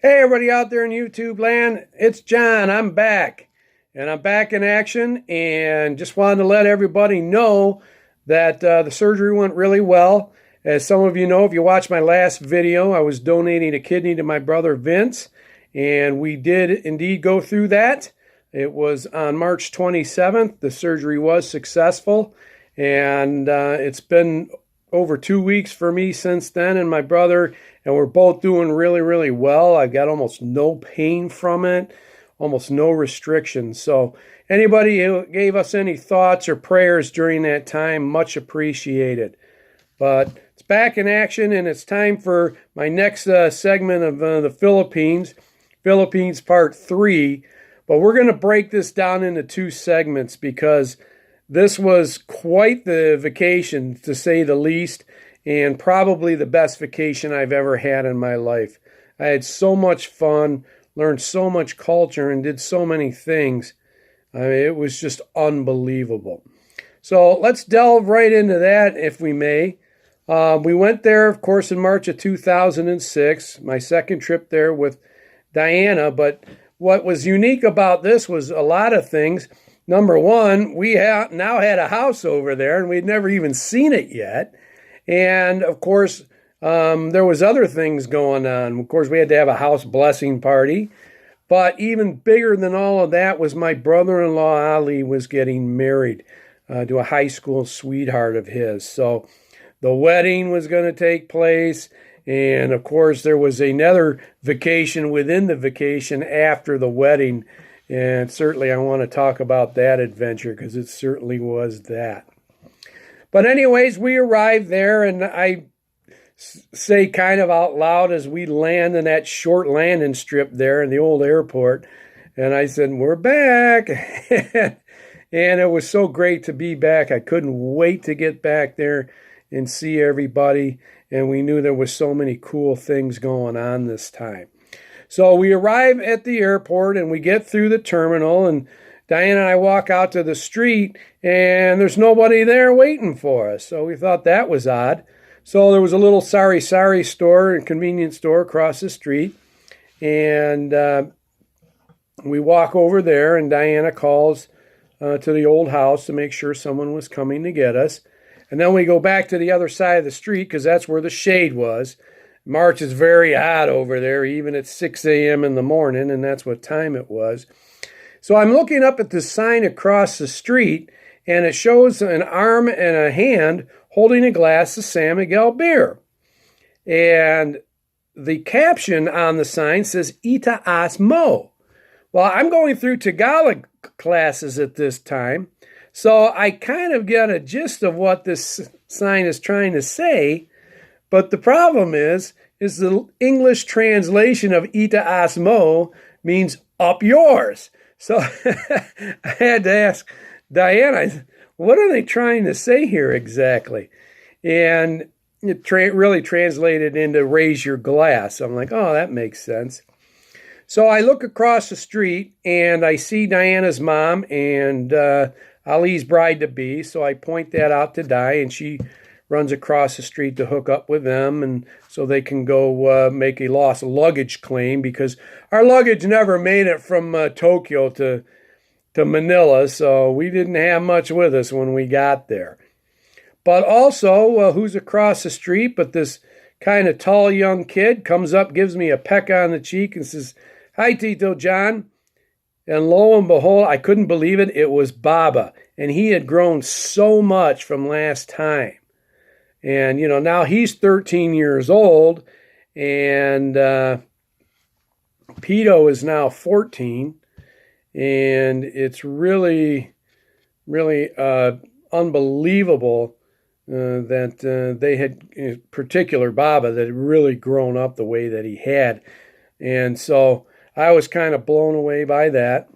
Hey, everybody out there in YouTube land, it's John. I'm back. And I'm back in action and just wanted to let everybody know that the surgery went really well. As some of you know, if you watched my last video, I was donating a kidney to my brother Vince. And we did indeed go through that. It was on March 27th. The surgery was successful. And it's been over 2 weeks for me since then and my brother, and we're both doing really, really well. I've got almost no pain from it, almost no restrictions. So anybody who gave us any thoughts or prayers during that time, much appreciated. But it's back in action, and it's time for my next segment of the Philippines Part 3. But we're going to break this down into 2 segments because this was quite the vacation, to say the least, and probably the best vacation I've ever had in my life. I had so much fun, learned so much culture, and did so many things. I mean, it was just unbelievable. So let's delve right into that, if we may. We went there, of course, in March of 2006, my second trip there with Diana. But what was unique about this was a lot of things. Number one, we now had a house over there, and we'd never even seen it yet. And, of course, there was other things going on. Of course, we had to have a house blessing party. But even bigger than all of that was my brother-in-law, Ali, was getting married to a high school sweetheart of his. So the wedding was going to take place. And, of course, there was another vacation within the vacation after the wedding. And certainly I want to talk about that adventure because it certainly was that. But anyways, we arrived there, and I say kind of out loud as we land in that short landing strip there in the old airport. And I said, "We're back." And it was so great to be back. I couldn't wait to get back there and see everybody. And we knew there was so many cool things going on this time. So we arrive at the airport and we get through the terminal, and Diane and I walk out to the street and there's nobody there waiting for us. So we thought that was odd. So there was a little sari store, a convenience store across the street. And we walk over there and Diana calls to the old house to make sure someone was coming to get us. And then we go back to the other side of the street because that's where the shade was. March is very hot over there, even at 6 a.m. in the morning, and that's what time it was. So I'm looking up at the sign across the street, and it shows an arm and a hand holding a glass of San Miguel beer. And the caption on the sign says, "Itaas mo." Well, I'm going through Tagalog classes at this time, so I kind of get a gist of what this sign is trying to say. But the problem is the English translation of "Itaas mo" means "up yours." So I had to ask Diana, what are they trying to say here exactly? And it really translated into "raise your glass." I'm like, oh, that makes sense. So I look across the street and I see Diana's mom and Ali's bride-to-be. So I point that out to Di, and she runs across the street to hook up with them, and so they can go make a lost luggage claim, because our luggage never made it from Tokyo to Manila, so we didn't have much with us when we got there. But also, who's across the street but this kind of tall young kid comes up, gives me a peck on the cheek and says, "Hi, Tito John." And lo and behold, I couldn't believe it. It was Baba, and he had grown so much from last time. And, you know, now he's 13 years old, and Pito is now 14. And it's really, really unbelievable that they had, in particular Baba, that had really grown up the way that he had. And so I was kind of blown away by that.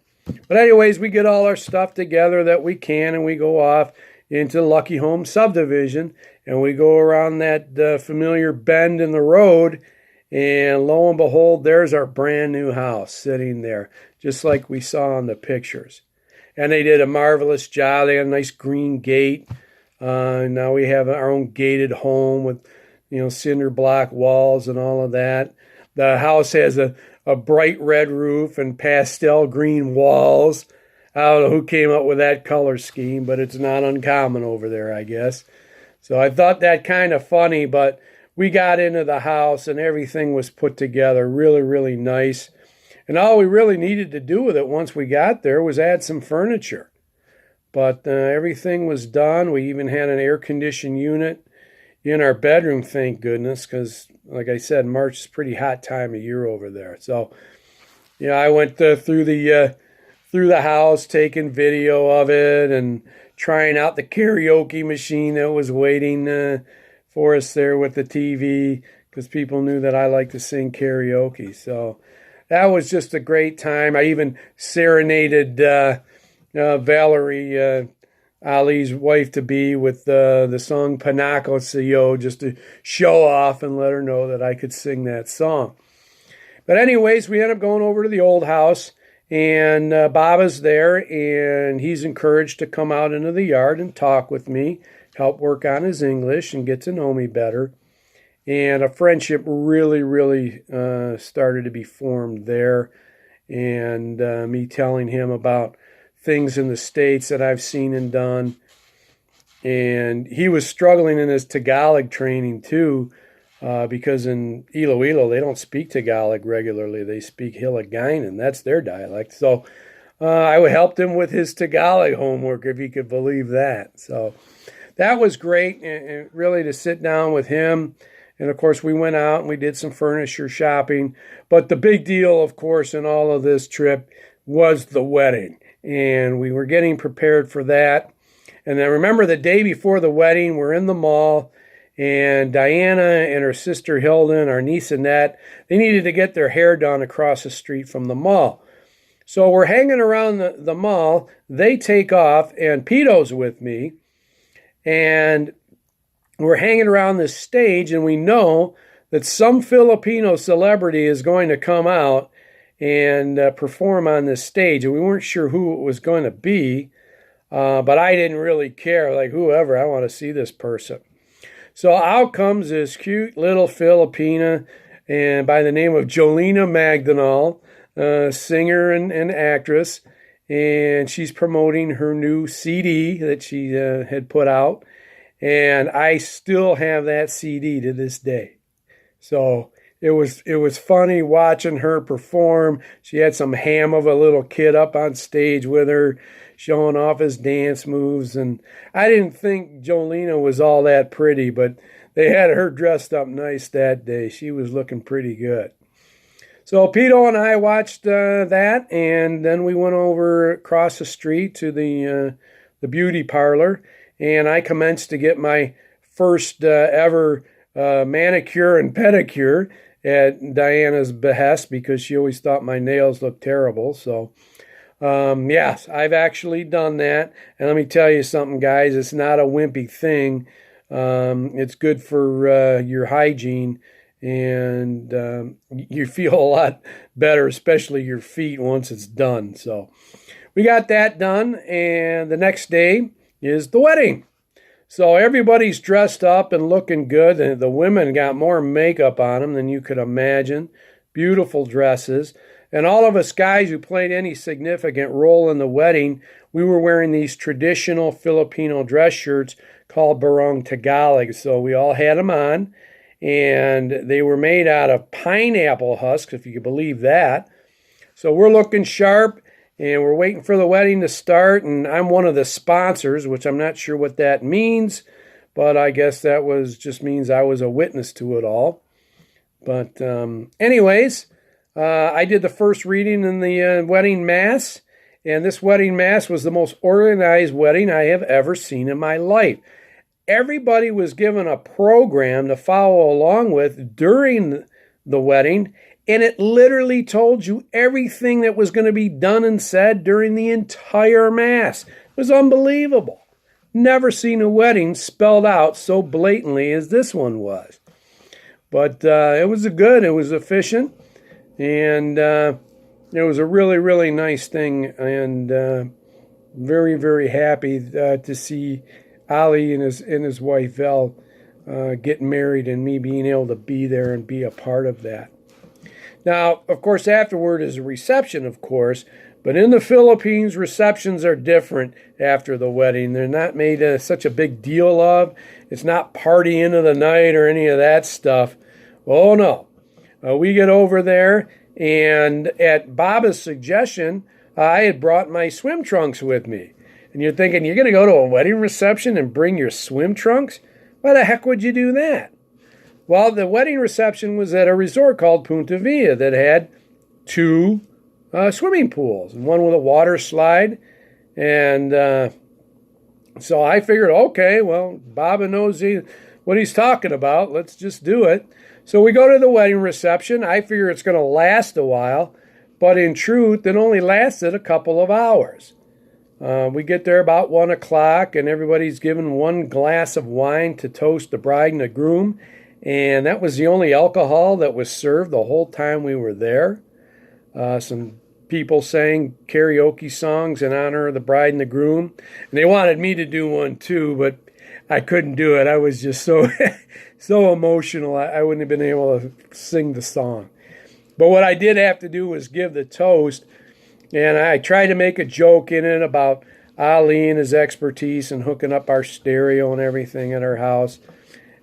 But anyways, we get all our stuff together that we can, and we go off into Lucky Home subdivision, and we go around that familiar bend in the road, and lo and behold, there's our brand new house sitting there, just like we saw in the pictures. And they did a marvelous job. They had a nice green gate. Now we have our own gated home with, you know, cinder block walls and all of that. The house has a bright red roof and pastel green walls. I don't know who came up with that color scheme, but it's not uncommon over there, I guess. So I thought that kind of funny, but we got into the house and everything was put together really, really nice. And all we really needed to do with it once we got there was add some furniture. But everything was done. We even had an air-conditioned unit in our bedroom, thank goodness, because, like I said, March is a pretty hot time of year over there. So, I went through the house, taking video of it and trying out the karaoke machine that was waiting for us there with the TV, because people knew that I like to sing karaoke. So that was just a great time. I even serenaded Valerie, Ali's wife-to-be, with the song Panaco Sa'yo, just to show off and let her know that I could sing that song. But anyways, we ended up going over to the old house, and Baba's there, and he's encouraged to come out into the yard and talk with me, help work on his English and get to know me better. And a friendship really, really started to be formed there. And me telling him about things in the States that I've seen and done. And he was struggling in his Tagalog training too, because in Iloilo, they don't speak Tagalog regularly. They speak Hiligaynon. That's their dialect. So I helped him with his Tagalog homework, if you could believe that. So that was great, and really to sit down with him. And, of course, we went out and we did some furniture shopping. But the big deal, of course, in all of this trip was the wedding. And we were getting prepared for that. And I remember the day before the wedding, we're in the mall, and Diana and her sister Hilda and our niece Annette, they needed to get their hair done across the street from the mall. So we're hanging around the mall. They take off, and Pito's with me. And we're hanging around this stage, and we know that some Filipino celebrity is going to come out and perform on this stage. And we weren't sure who it was going to be, but I didn't really care. Like, whoever, I want to see this person. So out comes this cute little Filipina, and by the name of Jolina Magdanal, singer and actress, and she's promoting her new CD that she had put out. And I still have that CD to this day. So it was funny watching her perform. She had some ham of a little kid up on stage with her, showing off his dance moves. And I didn't think Jolina was all that pretty, but they had her dressed up nice that day. She was looking pretty good. So Pito and I watched that, and then we went over across the street to the beauty parlor. And I commenced to get my first ever manicure and pedicure at Diana's behest, because she always thought my nails looked terrible. So, yes, I've actually done that. And let me tell you something, guys. It's not a wimpy thing. It's good for your hygiene. And you feel a lot better, especially your feet, once it's done. So we got that done. And the next day is the wedding. So everybody's dressed up and looking good. And the women got more makeup on them than you could imagine. Beautiful dresses. And all of us guys who played any significant role in the wedding, we were wearing these traditional Filipino dress shirts called barong Tagalog. So we all had them on. And they were made out of pineapple husks, if you could believe that. So we're looking sharp. And we're waiting for the wedding to start, and I'm one of the sponsors, which I'm not sure what that means, but I guess that just means I was a witness to it all. But anyways, I did the first reading in the wedding mass, and this wedding mass was the most organized wedding I have ever seen in my life. Everybody was given a program to follow along with during the wedding, and it literally told you everything that was going to be done and said during the entire Mass. It was unbelievable. Never seen a wedding spelled out so blatantly as this one was. But it was good. It was efficient. And it was a really, really nice thing. And very, very happy to see Ali and his wife Val get married, and me being able to be there and be a part of that. Now, of course, afterward is a reception, of course, but in the Philippines, receptions are different after the wedding. They're not made such a big deal of. It's not party into the night or any of that stuff. Oh, no. We get over there, and at Baba's suggestion, I had brought my swim trunks with me. And you're thinking, you're going to go to a wedding reception and bring your swim trunks? Why the heck would you do that? Well, the wedding reception was at a resort called Punta Villa that had two swimming pools, and one with a water slide. And so I figured, okay, well, Baba knows what he's talking about. Let's just do it. So we go to the wedding reception. I figure it's going to last a while, but in truth, it only lasted a couple of hours. We get there about 1 o'clock, and everybody's given one glass of wine to toast the bride and the groom, and that was the only alcohol that was served the whole time we were there. Some people sang karaoke songs in honor of the bride and the groom, and they wanted me to do one too, but I couldn't do it. I was just so so emotional. I wouldn't have been able to sing the song. But what I did have to do was give the toast, and I tried to make a joke in it about Ali and his expertise in hooking up our stereo and everything at our house.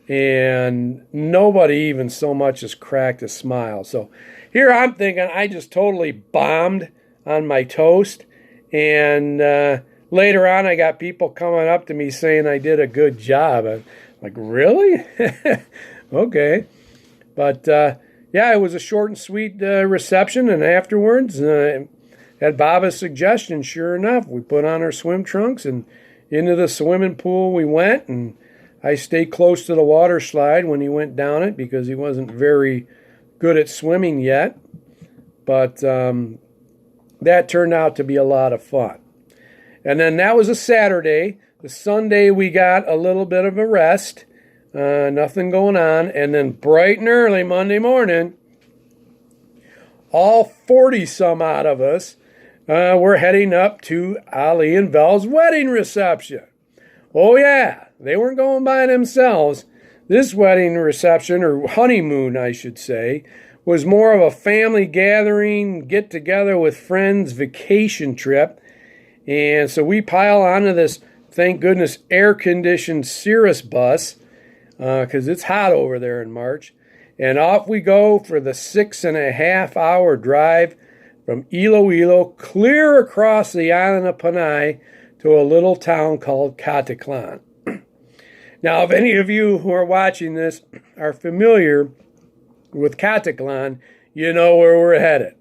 And nobody even so much as cracked a smile. So here I'm thinking I just totally bombed on my toast. And later on, I got people coming up to me saying I did a good job. I'm like, really? Okay. But yeah, it was a short and sweet reception. And afterwards, at Baba's suggestion, sure enough, we put on our swim trunks and into the swimming pool we went. And I stayed close to the water slide when he went down it because he wasn't very good at swimming yet. But that turned out to be a lot of fun. And then that was a Saturday. The Sunday we got a little bit of a rest. Nothing going on. And then bright and early Monday morning, all 40 some odd of us were heading up to Ali and Vel's wedding reception. Oh yeah, they weren't going by themselves. This wedding reception, or honeymoon I should say, was more of a family gathering, get together with friends, vacation trip. And so we pile onto this, thank goodness, air-conditioned Cirrus bus, because it's hot over there in March. And off we go for the 6.5-hour drive from Iloilo clear across the island of Panay to a little town called Cataclan. Now, if any of you who are watching this are familiar with Cataclan, you know where we're headed.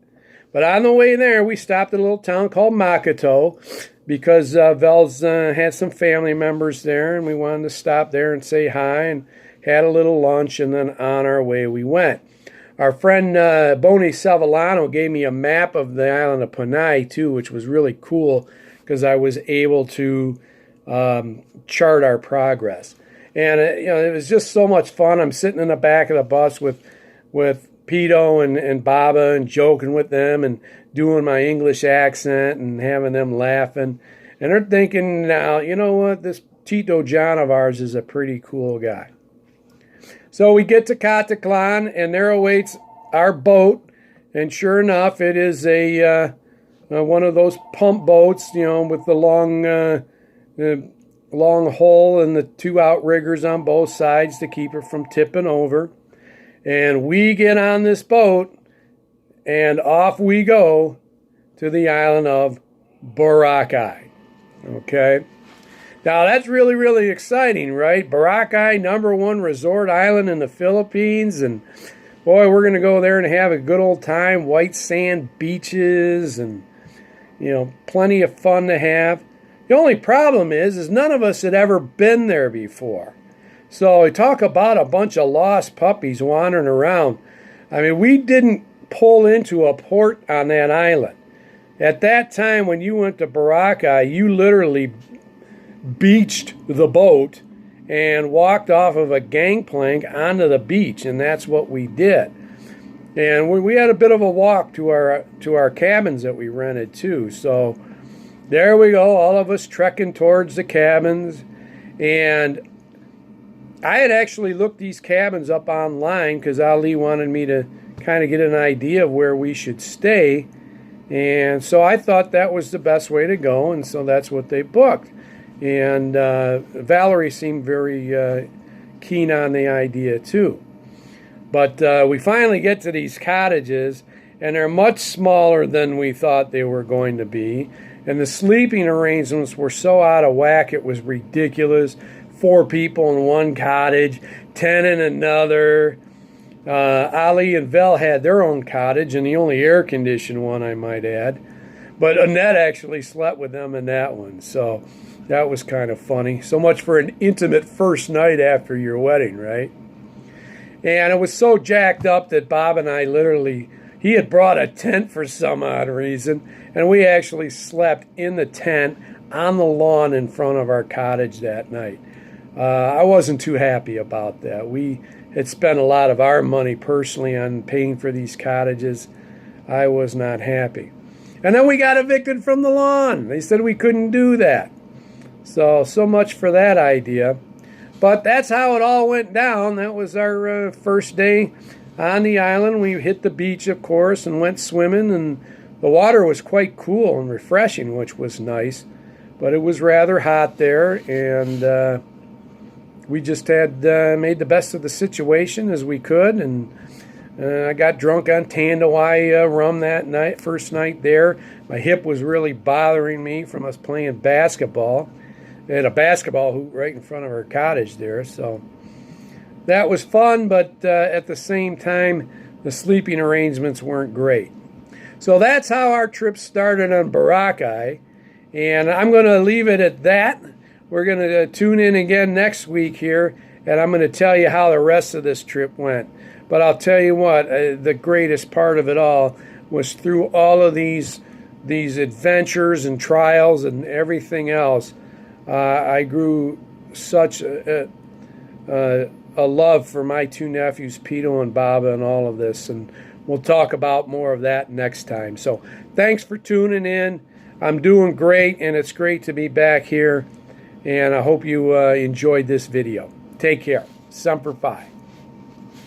But on the way there, we stopped at a little town called Makito because Vel's had some family members there, and we wanted to stop there and say hi and had a little lunch, and then on our way we went. Our friend Boni Savillano gave me a map of the island of Panay, too, which was really cool because I was able to chart our progress. And it was just so much fun. I'm sitting in the back of the bus with Pito and Baba and joking with them and doing my English accent and having them laughing. And they're thinking, now, you know what, this Tito John of ours is a pretty cool guy. So we get to Cataclan, and there awaits our boat. And sure enough, it is a one of those pump boats, with the long hole and the two outriggers on both sides to keep her from tipping over. And we get on this boat, and off we go to the island of Boracay. Okay? Now, that's really, really exciting, right? Boracay, #1 resort island in the Philippines. And, boy, we're going to go there and have a good old time. White sand beaches and, plenty of fun to have. The only problem is none of us had ever been there before. So we talk about a bunch of lost puppies wandering around. I mean, we didn't pull into a port on that island. At that time, when you went to Boracay, you literally beached the boat and walked off of a gangplank onto the beach, and that's what we did. And we had a bit of a walk to our cabins that we rented too. So there we go, all of us trekking towards the cabins. And I had actually looked these cabins up online because Ali wanted me to kind of get an idea of where we should stay. And so I thought that was the best way to go, and so that's what they booked. And Valerie seemed very keen on the idea too. But we finally get to these cottages, and they're much smaller than we thought they were going to be. And the sleeping arrangements were so out of whack, it was ridiculous. 4 people in one cottage, 10 in another. Ali and Vel had their own cottage, and the only air-conditioned one, I might add. But Annette actually slept with them in that one, so that was kind of funny. So much for an intimate first night after your wedding, right? And it was so jacked up that Bob and I literally, he had brought a tent for some odd reason, and we actually slept in the tent on the lawn in front of our cottage that night. I wasn't too happy about that. We had spent a lot of our money personally on paying for these cottages. I was not happy. And then we got evicted from the lawn. They said we couldn't do that. So much for that idea. But that's how it all went down. That was our first day on the island. We hit the beach, of course, and went swimming. And the water was quite cool and refreshing, which was nice. But it was rather hot there, and we just had made the best of the situation as we could. And I got drunk on Tandawai rum that night, first night there. My hip was really bothering me from us playing basketball. They had a basketball hoop right in front of our cottage there, so that was fun, but at the same time, the sleeping arrangements weren't great. So that's how our trip started on Boracay, and I'm going to leave it at that. We're going to tune in again next week here, and I'm going to tell you how the rest of this trip went. But I'll tell you what, the greatest part of it all was through all of these adventures and trials and everything else, I grew such a love for my 2 nephews, Pito and Baba, and all of this. And we'll talk about more of that next time. So thanks for tuning in. I'm doing great, and it's great to be back here. And I hope you enjoyed this video. Take care. Semper Fi.